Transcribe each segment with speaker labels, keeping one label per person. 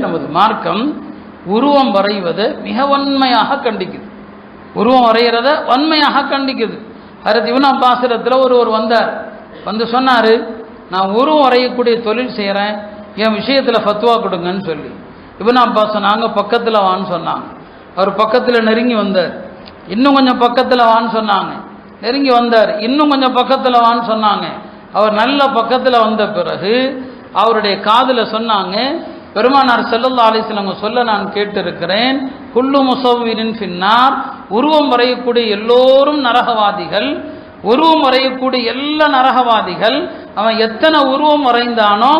Speaker 1: நமது மார்க்கம் உருவம் வரைவதை மிக வன்மையாக கண்டிக்குது. உருவம் வரைகிறத வன்மையாக கண்டிக்குது. ஹஜ்ரத் இப்னு அப்பாஸிடத்தில் ஒருவர் வந்தார். வந்து சொன்னார், நான் உருவம் வரையக்கூடிய தொழில் செய்கிறேன், என் விஷயத்தில் ஃபத்வா கொடுங்கன்னு சொல்லி. இப்னு அப்பாஸ் சொன்னாங்க, பக்கத்தில் வான்னு சொன்னாங்க. அவர் பக்கத்தில் நெருங்கி வந்தார். இன்னும் கொஞ்சம் பக்கத்தில் வான்னு சொன்னாங்க. நெருங்கி வந்தார். இன்னும் கொஞ்சம் பக்கத்தில் வான்னு சொன்னாங்க. அவர் நல்ல பக்கத்தில் வந்த பிறகு அவருடைய காதில் சொன்னாங்க, பெருமானார் ஸல்லல்லாஹு அலைஹி வஸல்லம் சொல்ல நான் கேட்டிருக்கிறேன், குல்லு முஸவ்விரின் ஃபின்னார், உருவம் வரையக்கூடிய எல்லோரும் நரகவாதிகள். உருவம் வரையக்கூடிய எல்லா நரகவாதிகள், அவன் எத்தனை உருவம் வரைந்தானோ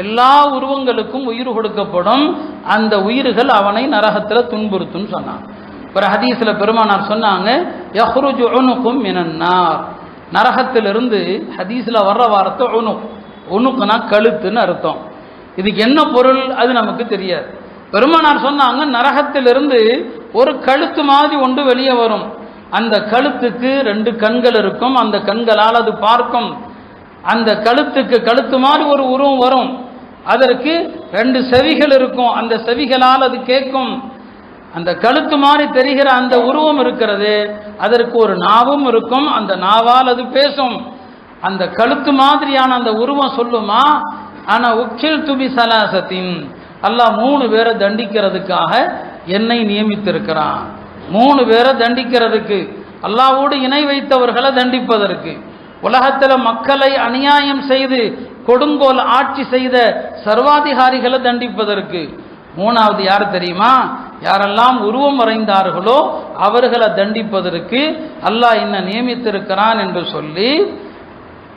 Speaker 1: எல்லா உருவங்களுக்கும் உயிர் கொடுக்கப்படும், அந்த உயிர்கள் அவனை நரகத்தில் துன்புறுத்துன்னு சொன்னான். ஒரு ஹதீஸில் பெருமானார் சொன்னாங்க, யஹ்ருஜு உனுகும் மினன்னார், நரகத்திலிருந்து ஹதீஸில் வர்ற வார்த்தை உனுக், உனுக்குனா கழுத்துன்னு அர்த்தம். இதுக்கு என்ன பொருள் அது நமக்கு தெரியாது. பெருமானார் சொன்னாங்க, நரகத்திலிருந்து ஒரு கழுத்து மாதிரி ஒன்று வெளியே வரும். அந்த கழுத்துக்கு 2 கண்கள் இருக்கும், அந்த கண்களால் அது பார்க்கும். அந்த கழுத்துக்கு கழுத்து மாதிரி ஒரு உருவம் வரும், அதற்கு 2 செவிகள் இருக்கும், அந்த செவிகளால் அது கேட்கும். அந்த கழுத்து மாதிரி தெரிகிற அந்த உருவம் இருக்கிறது, அதற்கு ஒரு நாவும் இருக்கும், அந்த நாவால் அது பேசும். அந்த கழுத்து மாதிரியான அந்த உருவம் சொல்லுமா, ஆனா உக்கில் துபி சலாசத்தின், அல்லாஹ் 3 பேரை தண்டிக்கிறதுக்காக என்னை நியமித்திருக்கிறான். 3 பேரை தண்டிக்கிறதுக்கு, அல்லாஹ்வோடு இணை வைத்தவர்களை தண்டிப்பதற்கு, உலகத்தில் மக்களை அநியாயம் செய்து கொடுங்கோல் ஆட்சி செய்த சர்வாதிகாரிகளை தண்டிப்பதற்கு. 3வது யார் தெரியுமா? யாரெல்லாம் உருவம் வரைந்தார்களோ அவர்களை தண்டிப்பதற்கு அல்லாஹ் என்ன நியமித்திருக்கிறான் என்று சொல்லி,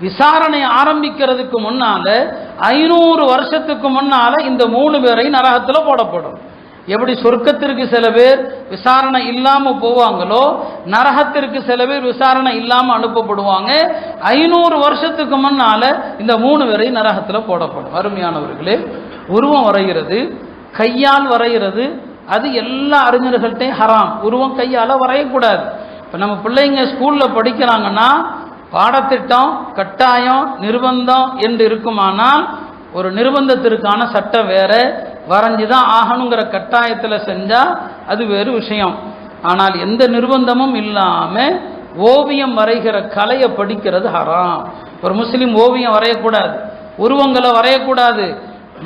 Speaker 1: விசாரணை ஆரம்பிக்கிறதுக்கு முன்னால 500 வருஷத்துக்கு முன்னால இந்த 3 பேரை நரகத்தில் போடப்படும். எப்படி சொர்க்கத்திற்கு சில பேர் விசாரணை இல்லாம போவாங்களோ, நரகத்திற்கு சில பேர் விசாரணை இல்லாம அனுப்பப்படுவாங்க. 500 வருஷத்துக்கு முன்னால இந்த 3 பேரை நரகத்தில் போடப்படும். அருமையானவர்களே, உருவம் வரைகிறது, கையால் வரைகிறது, அது எல்லா அறிஞர்கள்ட்டையும் ஹராம். உருவம் கையால் வரையக்கூடாது. இப்போ நம்ம பிள்ளைங்க ஸ்கூலில் படிக்கிறாங்கன்னா பாடத்திட்டம் கட்டாயம் நிர்பந்தம் என்று இருக்குமானால் ஒரு நிர்பந்தத்திற்கான சட்டம் வேற, வரைஞ்சுதான் ஆகணுங்கிற கட்டாயத்தில் செஞ்சால் அது வேறு விஷயம். ஆனால் எந்த நிர்பந்தமும் இல்லாமல் ஓவியம் வரைகிற கலையை படிக்கிறது ஹராம். ஒரு முஸ்லீம் ஓவியம் வரையக்கூடாது, உருவங்களை வரையக்கூடாது.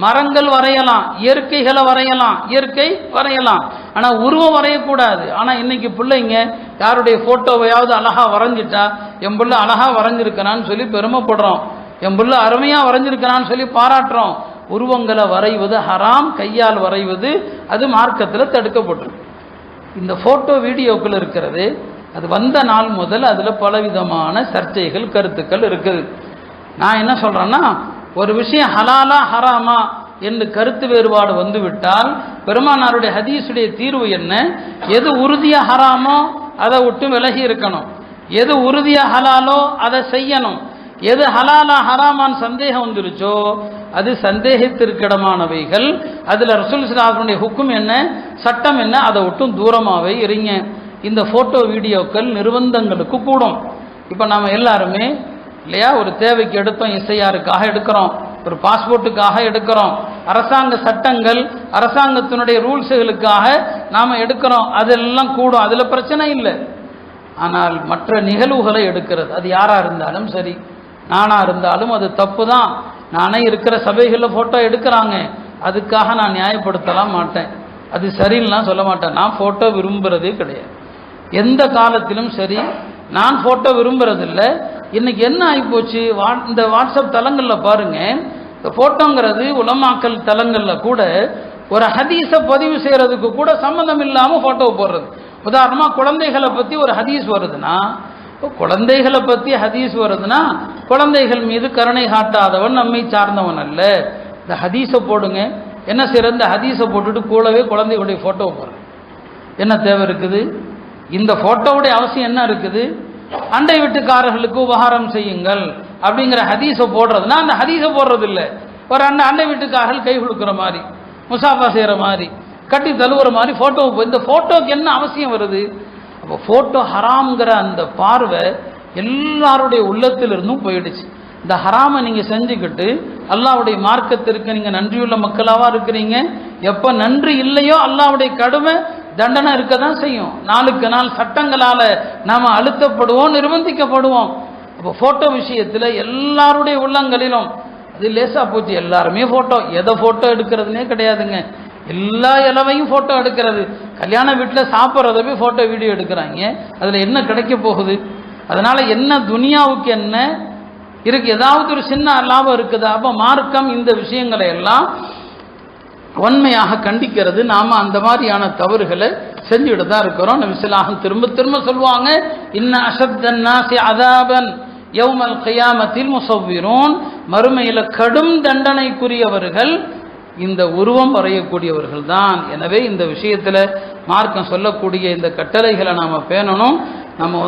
Speaker 1: மரங்கள் வரையலாம், இயற்கைகளை வரையலாம், இயற்கை வரையலாம், ஆனால் உருவம் வரையக்கூடாது. ஆனால் இன்னைக்கு பிள்ளைங்க யாருடைய ஃபோட்டோவையாவது அழகா வரைஞ்சிட்டா, என் பிள்ளை அழகா வரைஞ்சிருக்கிறான்னு சொல்லி பெருமைப்படுறோம், என் பிள்ளை அருமையாக வரைஞ்சிருக்கிறான்னு சொல்லி பாராட்டுறோம். உருவங்களை வரைவது ஹராம், கையால் வரைவது அது மார்க்கத்தில் தடுக்கப்பட்டிருக்கு. இந்த ஃபோட்டோ வீடியோக்கள் இருக்கிறது, அது வந்த நாள் முதல் அதில் பலவிதமான சர்ச்சைகள் கருத்துக்கள் இருக்குது. நான் என்ன சொல்கிறேன்னா, ஒரு விஷயம் ஹலாலா ஹராமா என்று கருத்து வேறுபாடு வந்துவிட்டால் பெருமானாருடைய ஹதீஸுடைய தீர்வு என்ன? எது உறுதியா ஹராமோ அதை விட்டு விலகி இருக்கணும், எது உறுதியா ஹலாலோ அதை செய்யணும். எது ஹலாலா ஹராமான் சந்தேகம் வந்துருச்சோ அது சந்தேகத்திற்கிடமானவைகள். அதில் ரசூல் ஸல்லல்லாஹு அலைஹி வஸல்லம் ஹுக்கும் என்ன, சட்டம் என்ன, அதை விட்டும் தூரமாகவே இருங்க. இந்த ஃபோட்டோ வீடியோக்கள் நிர்பந்தங்களுக்கு கூடும். இப்போ நம்ம எல்லாருமே இல்லையா, ஒரு தேவைக்கு எடுத்தோம், எஸ்ஐஆருக்காக எடுக்கிறோம், ஒரு பாஸ்போர்ட்டுக்காக எடுக்கிறோம், அரசாங்க சட்டங்கள் அரசாங்கத்தினுடைய ரூல்ஸுகளுக்காக நாம் எடுக்கிறோம், அதெல்லாம் கூடும், அதில் பிரச்சனை இல்லை. ஆனால் மற்ற நிகழ்வுகளை எடுக்கிறது, அது யாராக இருந்தாலும் சரி, நானாக இருந்தாலும் அது தப்பு தான். நானே இருக்கிற சபைகளில் ஃபோட்டோ எடுக்கிறாங்க, அதுக்காக நான் நியாயப்படுத்தலாம் மாட்டேன், அது சரின்னுலாம் சொல்ல மாட்டேன். நான் ஃபோட்டோ விரும்புகிறதே கிடையாது, எந்த காலத்திலும் சரி நான் ஃபோட்டோ விரும்புறதில்லை. இன்னைக்கு என்ன ஆகிப்போச்சு, இந்த வாட்ஸ்அப் தளங்களில் பாருங்க, இந்த ஃபோட்டோங்கிறது உலமாக்கல் தளங்களில் கூட ஒரு ஹதீஸை பதிவு செய்கிறதுக்கு கூட சம்மந்தம் இல்லாமல் ஃபோட்டோ போடுறது. உதாரணமாக குழந்தைகளை பற்றி ஒரு ஹதீஸ் வருதுன்னா, குழந்தைகளை பற்றி ஹதீஸ் வருதுன்னா குழந்தைகள் மீது கருணை காட்டாதவன் நம்மை சார்ந்தவன் அல்ல. இந்த ஹதீஸை போடுங்க, என்ன செய்யறது, இந்த ஹதீஸை போட்டுட்டு கூடவே குழந்தைகளுடைய ஃபோட்டோ போடுறது என்ன தேவை இருக்குது? இந்த ஃபோட்டோவுடைய அவசியம் என்ன இருக்குது? அண்டை வீட்டுக்காரர்களுக்கு உபகாரம் செய்யுங்கள் அப்படிங்கிற ஹதீஸை போடுறதுன்னா அந்த ஹதீஸை போடுறது இல்லை, ஒரு அண்டை வீட்டுக்காரர்கள் கை கொடுக்குற மாதிரி, முசாஃபா செய்கிற மாதிரி, கட்டி தழுவுற மாதிரி ஃபோட்டோ. இந்த ஃபோட்டோக்கு என்ன அவசியம் வருது? அப்போ ஃபோட்டோ ஹராம்ங்கிற அந்த பார்வை எல்லாருடைய உள்ளத்திலிருந்தும் போயிடுச்சு. இந்த ஹராமை நீங்கள் செஞ்சுக்கிட்டு அல்லாஹ்வுடைய மார்க்கத்திற்கு நீங்கள் நன்றியுள்ள மக்களாக இருக்கிறீங்க. எப்போ நன்றி இல்லையோ அல்லாஹ்வுடைய கடுமை தண்டனை இருக்க தான் செய்யும். நாளுக்கு நாள் சட்டங்களால் நாம் அழுத்தப்படுவோம், நிர்பந்திக்கப்படுவோம். அப்போ ஃபோட்டோ விஷயத்தில் எல்லாருடைய உள்ளங்களிலும் அது லேசாக போச்சு. எல்லாருமே ஃபோட்டோ, எதை ஃபோட்டோ எடுக்கிறதுனே கிடையாதுங்க. எல்லா இலவையும் ஃபோட்டோ எடுக்கிறது. கல்யாண வீட்டில் சாப்பிட்றத போய் ஃபோட்டோ வீடியோ எடுக்கிறாங்க. அதில் என்ன கிடைக்க போகுது? அதனால் என்ன துனியாவுக்கு என்ன இருக்கு? ஏதாவது ஒரு சின்ன லாபம் இருக்குதா? அப்போ மார்க்கம் இந்த விஷயங்களை எல்லாம் வன்மையாக கண்டிக்கிறது. நாம் அந்த மாதிரியான தவறுகளை செஞ்சுக்கிட்டு தான் இருக்கிறோம். நபி ஸல்லல்லாஹு அலைஹி வஸல்லம் திரும்ப திரும்ப சொல்லுவாங்க, இன்ன அஷத்தன் நாஸி அஸாபன் யௌமல் கியாமத்தில் முஸவ்விரூன், மறுமையில் கடும் தண்டனைக்குரியவர்கள் இந்த உருவம் வரையக்கூடியவர்கள் தான். எனவே இந்த விஷயத்தில் மார்க்கம் சொல்லக்கூடிய இந்த கட்டளைகளை நாம் பேணணும். நம்ம